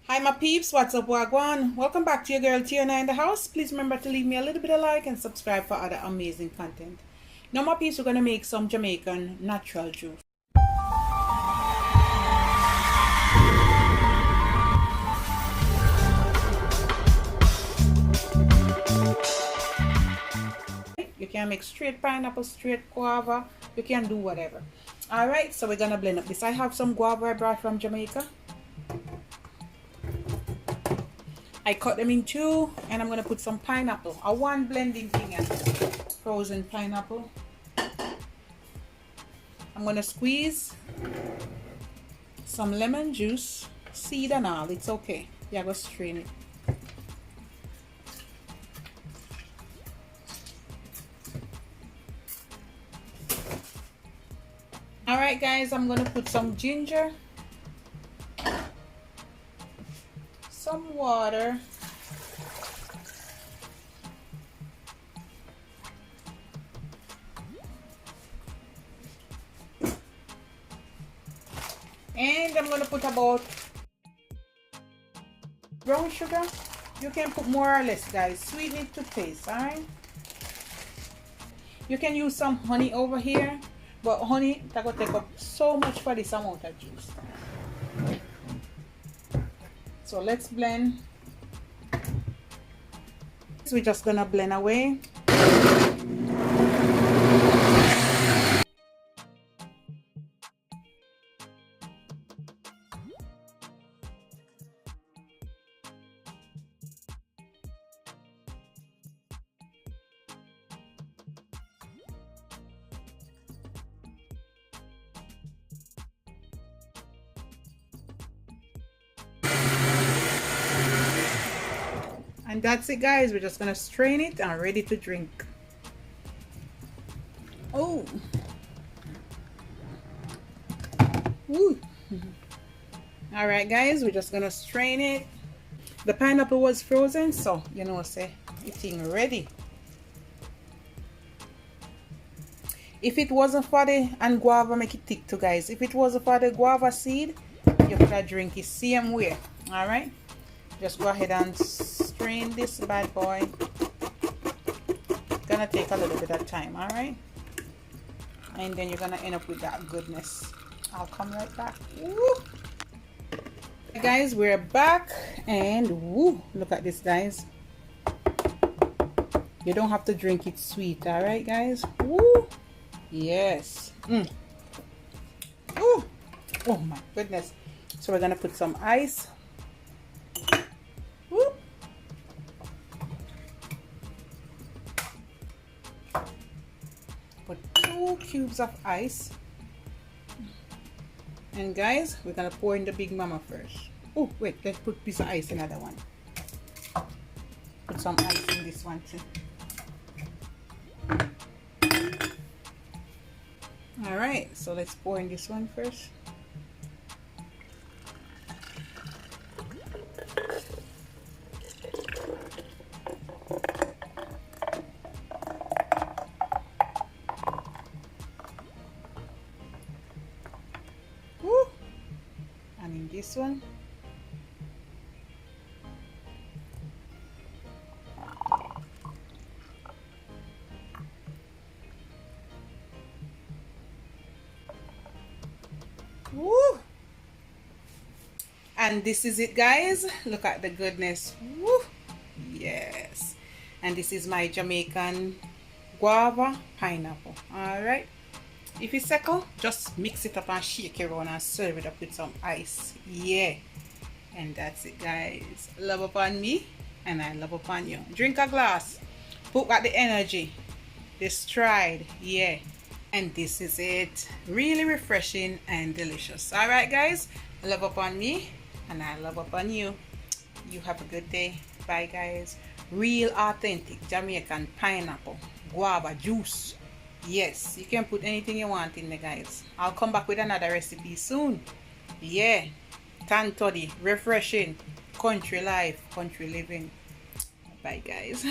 Hi my peeps, what's up, wagwan? Welcome back to your girl Tiana in the house. Please remember to leave me a little bit of like and subscribe for other amazing content. Now my peeps, we're gonna make some Jamaican natural juice. You can make straight pineapple, straight guava, you can do whatever. Alright, so we're gonna blend up this. I have some guava I brought from Jamaica. I cut them in two, and I'm gonna put some pineapple. A one blending thing and frozen pineapple. I'm gonna squeeze some lemon juice, seed and all. It's okay. Yeah, go strain it. All right, guys. I'm gonna put some ginger, some water, and I'm gonna put about brown sugar. You can put more or less, guys. Sweeten it to taste. All right. You can use some honey over here, but honey that will take up so much for this amount of juice. So let's blend. So we're just gonna blend away. And that's it, guys. We're just gonna strain it and ready to drink. Oh, woo. All right, guys, we're just gonna strain it. The pineapple was frozen, so you know, say it's ready. If it wasn't for the and guava, make it thick too, guys. If it wasn't for the guava seed, you could have drink it same way. All right, just go ahead and strain this bad boy. Gonna take a little bit of time. All right, and then you're gonna end up with that goodness. I'll come right back. Woo. Guys, we're back, and woo, look at this, guys. You don't have to drink it sweet. All right, guys. Woo. Yes. Ooh. Oh my goodness. So we're gonna put some ice. Woo. Put 2 cubes of ice. And guys, we're gonna pour in the big mama first. Oh wait, let's put a piece of ice in another one. Put some ice in this one too. Alright, so let's pour in this one first. Woo! And in this one. Woo! And this is it, guys. Look at the goodness. Woo! Yes. And this is my Jamaican guava pineapple. All right. If it's second, just mix it up and shake it around and serve it up with some ice. Yeah. And that's it, guys. Love upon me and I love upon you. Drink a glass. Put back the energy. The stride. Yeah. And this is it. Really refreshing and delicious. All right, guys. Love upon me and I love upon you. You have a good day. Bye, guys. Real authentic Jamaican pineapple guava juice. Yes, you can put anything you want in there, guys. I'll come back with another recipe soon. Yeah. Tan toddy, refreshing, country life, country living. Bye, guys.